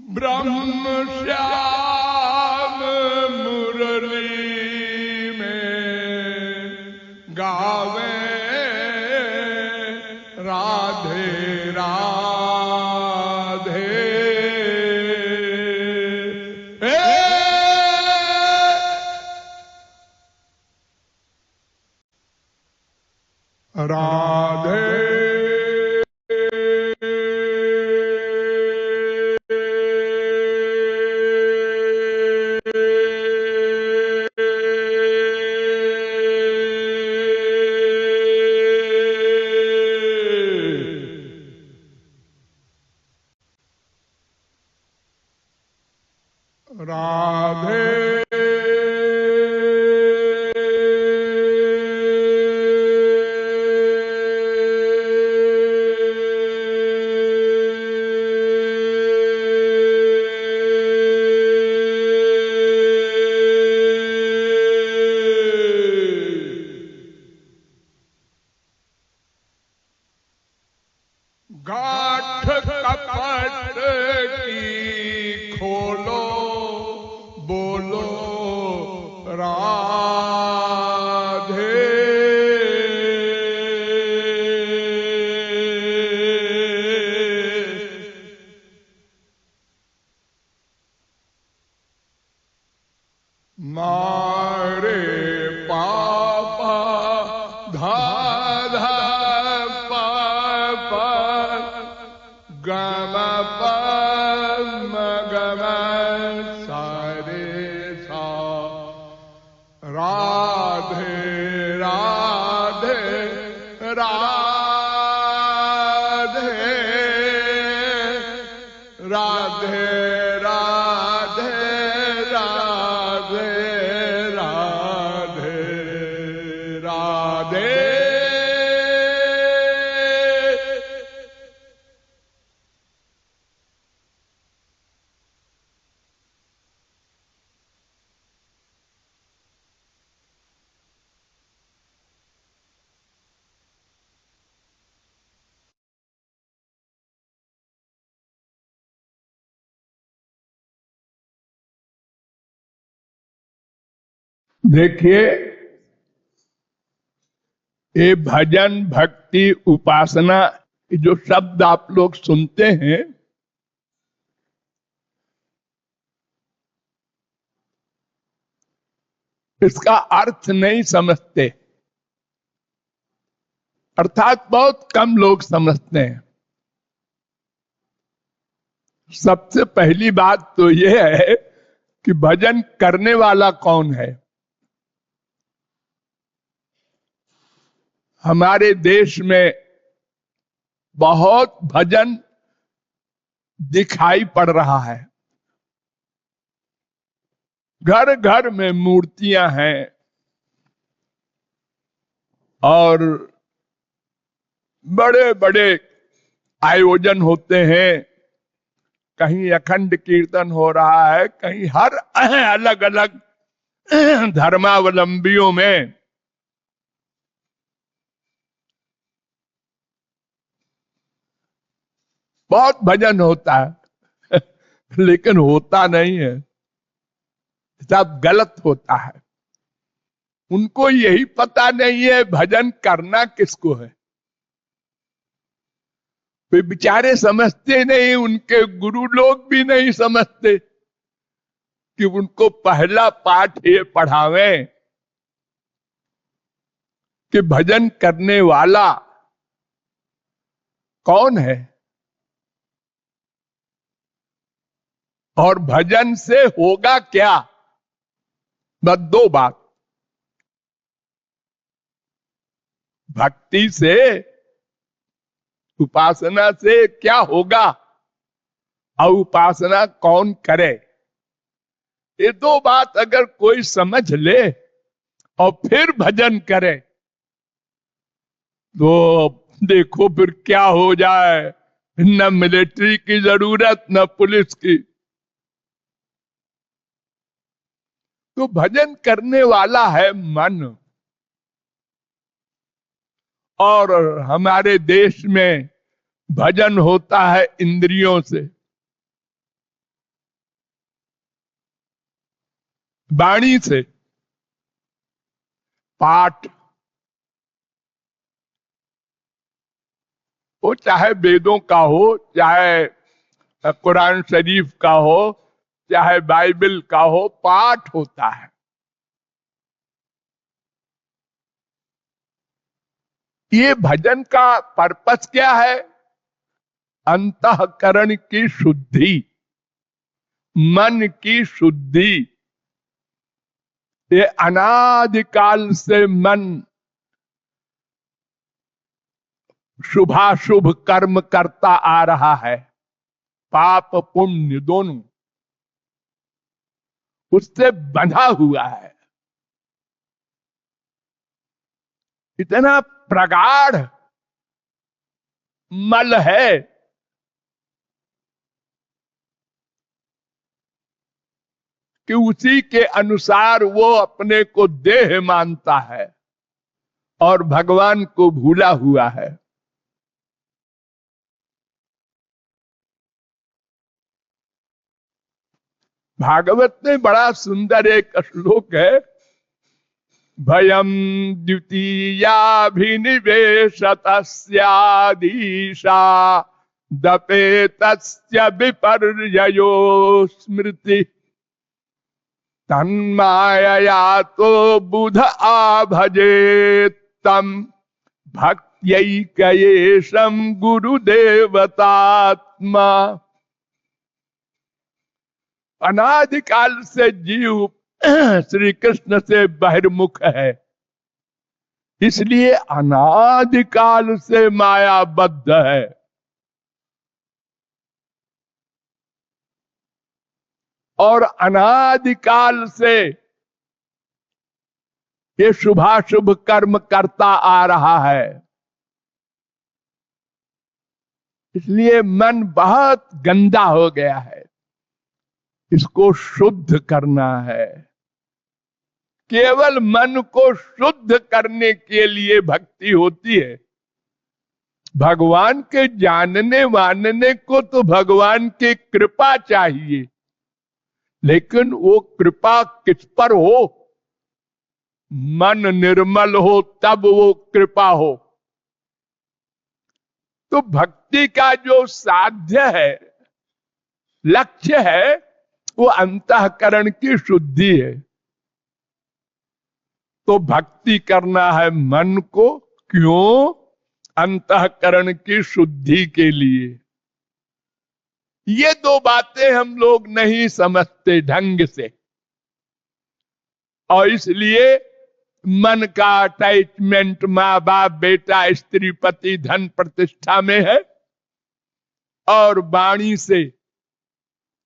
ब्रह्म श्याम मुरली में गावे राधे राधे। राधे राधे गाठ कपट की खोलो बोलो राधे। मारे पापा धाधा पापा गम पम गम सारे सा। राधे राधे राधे राधे राधे राधे राधे राधे। देखिए, ये भजन भक्ति उपासना जो शब्द आप लोग सुनते हैं, इसका अर्थ नहीं समझते, अर्थात बहुत कम लोग समझते हैं। सबसे पहली बात तो यह है कि भजन करने वाला कौन है। हमारे देश में बहुत भजन दिखाई पड़ रहा है, घर घर में मूर्तियां हैं और बड़े बड़े आयोजन होते हैं। कहीं अखंड कीर्तन हो रहा है, कहीं हर अलग अलग धर्मावलंबियों में बहुत भजन होता है लेकिन होता नहीं है, सब गलत होता है। उनको यही पता नहीं है भजन करना किसको है। वे बेचारे समझते नहीं, उनके गुरु लोग भी नहीं समझते कि उनको पहला पाठ ये पढ़ावे कि भजन करने वाला कौन है और भजन से होगा क्या। बस दो बात, भक्ति से उपासना से क्या होगा और उपासना कौन करे। ये दो बात अगर कोई समझ ले और फिर भजन करे तो देखो फिर क्या हो जाए। न मिलिट्री की जरूरत न पुलिस की। तो भजन करने वाला है मन। और हमारे देश में भजन होता है इंद्रियों से। वाणी से, पाठ, वो चाहे वेदों का हो, चाहे कुरान शरीफ का हो, चाहे बाइबल का हो, पाठ होता है। ये भजन का पर्पस क्या है? अंतःकरण की शुद्धि, मन की शुद्धि। ये अनादिकाल से मन शुभाशुभ कर्म करता आ रहा है, पाप पुण्य दोनों उससे बंधा हुआ है। इतना प्रगाढ़ मल है कि उसी के अनुसार वो अपने को देह मानता है और भगवान को भूला हुआ है। भागवत में बड़ा सुंदर एक श्लोक है, भयम द्वितीयाभिनिवेशतस्याधीशा दपेतस्य विपर्ययो स्मृति तन्मायया तो बुध आभजेत्तम भक्त्यैकयेशं गुरुदेवतात्मा। अनादिकाल से जीव श्री कृष्ण से बहिर्मुख है, इसलिए अनादिकाल से मायाबद्ध है। और अनादिकाल से ये शुभाशुभ कर्म करता आ रहा है, इसलिए मन बहुत गंदा हो गया है। इसको शुद्ध करना है। केवल मन को शुद्ध करने के लिए भक्ति होती है। भगवान के जानने मानने को तो भगवान की कृपा चाहिए, लेकिन वो कृपा किस पर हो? मन निर्मल हो तब वो कृपा हो। तो भक्ति का जो साध्य है, लक्ष्य है, वो अंतःकरण की शुद्धि है। तो भक्ति करना है मन को, क्यों? अंतःकरण की शुद्धि के लिए। ये दो बातें हम लोग नहीं समझते ढंग से, और इसलिए मन का अटैचमेंट माँ बाप बेटा स्त्री पति धन प्रतिष्ठा में है, और वाणी से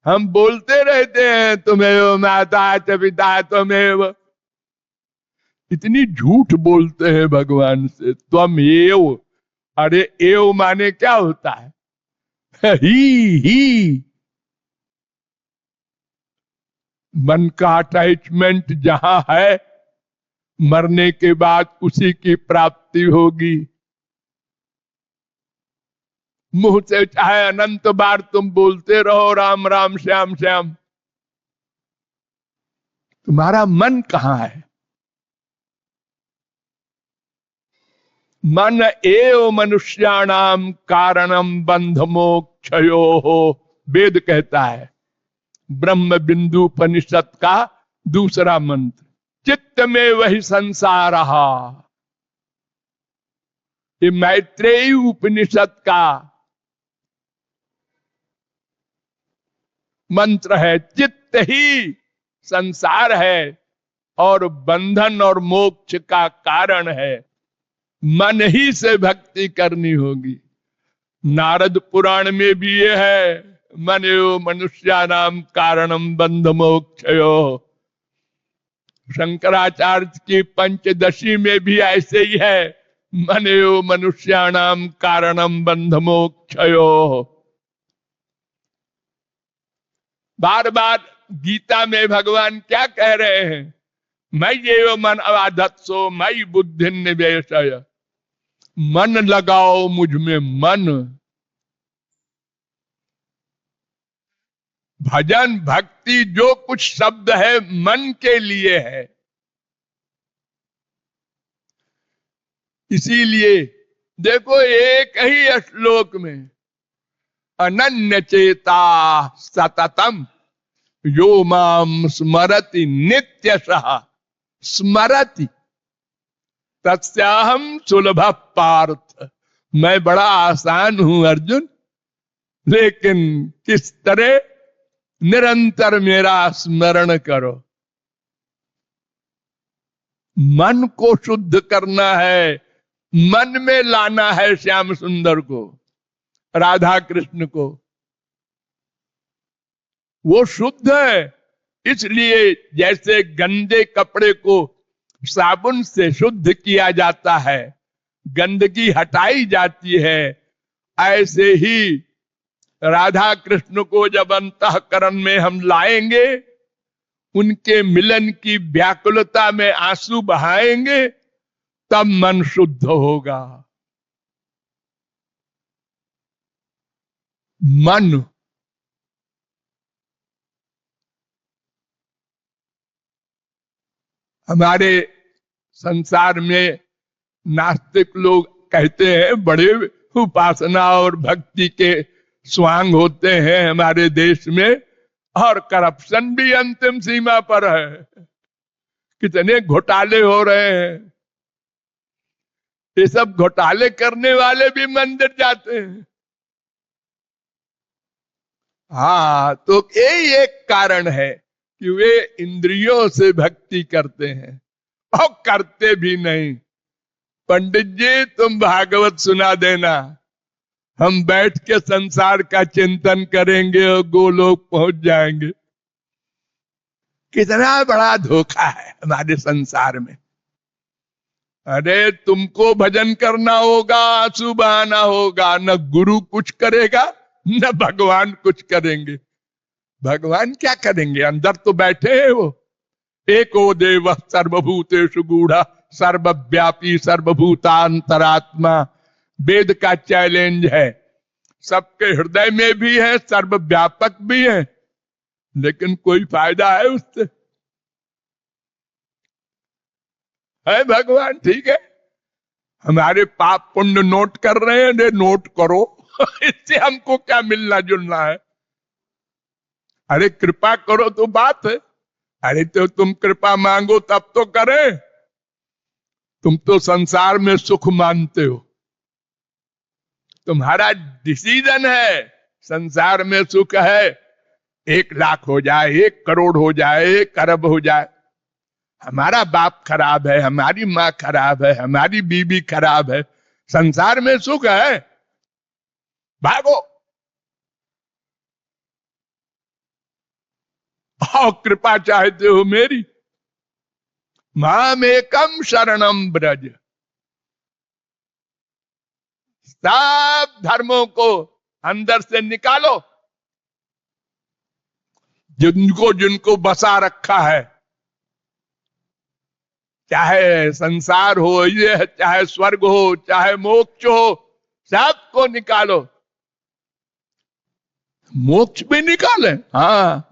हम बोलते रहते हैं तुम्हें माता च पिता त्वमेव। इतनी झूठ बोलते हैं भगवान से, त्वम एव। अरे एव माने क्या होता है? ही। मन का अटैचमेंट जहां है, मरने के बाद उसी की प्राप्ति होगी। मुंह से चाहे अनंत बार तुम बोलते रहो राम राम श्याम श्याम, तुम्हारा मन कहां है? मन एव मनुष्याणाम कारणम बंध मोक्षयो हो, वेद कहता है। ब्रह्म बिंदु उपनिषद का दूसरा मंत्र, चित्त में वही संसार रहा। ये मैत्रेयी उपनिषद का मंत्र है। चित्त ही संसार है और बंधन और मोक्ष का कारण है। मन ही से भक्ति करनी होगी। नारद पुराण में भी ये है, मनो मनुष्यानाम कारणम बंध मोक्षयो। शंकराचार्य की पंचदशी में भी ऐसे ही है, मनो मनुष्यानाम कारणम बंध मोक्षयो। बार बार गीता में भगवान क्या कह रहे हैं? मयि एव मन अवाधत्सो मयि बुद्धि निवेशय। मन लगाओ मुझ में, मन। भजन भक्ति जो कुछ शब्द है मन के लिए है। इसीलिए देखो एक ही श्लोक में अनन्य चेता सततम यो माम स्मरति नित्यशः स्मरति तस्याहम सुलभ पार्थ। मैं बड़ा आसान हूं अर्जुन, लेकिन किस तरह निरंतर मेरा स्मरण करो। मन को शुद्ध करना है, मन में लाना है श्याम सुंदर को, राधा कृष्ण को। वो शुद्ध है, इसलिए जैसे गंदे कपड़े को साबुन से शुद्ध किया जाता है, गंदगी हटाई जाती है, ऐसे ही राधा कृष्ण को जब अंतःकरण में हम लाएंगे, उनके मिलन की व्याकुलता में आंसू बहाएंगे, तब मन शुद्ध होगा। मन हमारे संसार में नास्तिक लोग कहते हैं बड़े उपासना और भक्ति के स्वांग होते हैं हमारे देश में, और करप्शन भी अंतिम सीमा पर है। कितने घोटाले हो रहे हैं। ये सब घोटाले करने वाले भी मंदिर जाते हैं। हाँ, तो यही एक कारण है कि वे इंद्रियों से भक्ति करते हैं और करते भी नहीं। पंडित जी तुम भागवत सुना देना, हम बैठ के संसार का चिंतन करेंगे और गोलोक पहुंच जाएंगे। कितना बड़ा धोखा है हमारे संसार में। अरे तुमको भजन करना होगा, आंसू बहाना होगा, न गुरु कुछ करेगा न भगवान कुछ करेंगे। भगवान क्या करेंगे? अंदर तो बैठे हैं वो। एको देव सर्वभूतेषु गूढ़ा सर्वव्यापी सर्वभूतांतरात्मा, वेद का चैलेंज है। सबके हृदय में भी है, सर्वव्यापक भी है, लेकिन कोई फायदा है उससे? है भगवान ठीक है, हमारे पाप पुण्य नोट कर रहे हैं, ने नोट करो इससे हमको क्या मिलना जुलना है? अरे कृपा करो तो बात है। अरे तो तुम कृपा मांगो तब तो करें। तुम तो संसार में सुख मानते हो, तुम्हारा डिसीजन है। संसार में सुख है, 1 लाख हो जाए, 1 करोड़ हो जाए, 1 अरब हो जाए। हमारा बाप खराब है, हमारी माँ खराब है, हमारी बीबी खराब है, संसार में सुख है, भागो। और कृपा चाहते हो मेरी, मामेकम शरणम ब्रज। सब धर्मों को अंदर से निकालो, जिनको जिनको बसा रखा है, चाहे संसार हो, ये चाहे स्वर्ग हो, चाहे मोक्ष हो, सबको निकालो। मोक्ष भी निकाले। हाँ,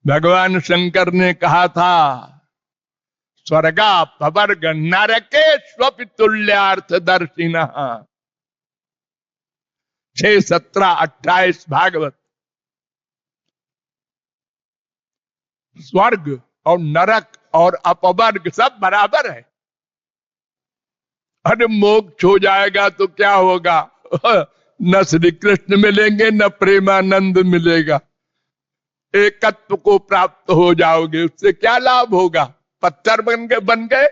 भगवान शंकर ने कहा था स्वर्गा पवर्ग नरके स्वपितुल्यार्थ दर्शिना। 6, 17, 28 भागवत। स्वर्ग और नरक और अपवर्ग सब बराबर है। अरे मोक्ष हो जाएगा तो क्या होगा? न श्री कृष्ण मिलेंगे न प्रेमानंद मिलेगा। एकत्व को प्राप्त हो जाओगे, उससे क्या लाभ होगा? पत्थर बन गए।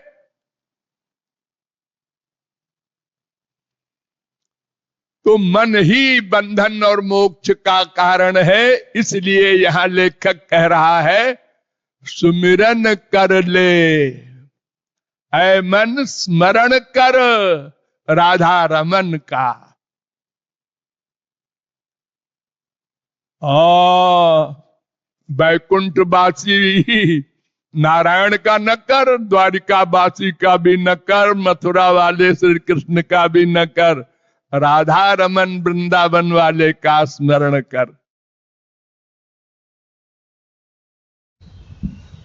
तो मन ही बंधन और मोक्ष का कारण है। इसलिए यहां लेखक कह रहा है सुमिरन कर ले, ऐ मन स्मरण कर राधा रमन का। वैकुंठवासी नारायण का न कर, द्वारिकावासी का भी न कर, मथुरा वाले श्री कृष्ण का भी न कर, राधा रमन वृंदावन वाले का स्मरण कर।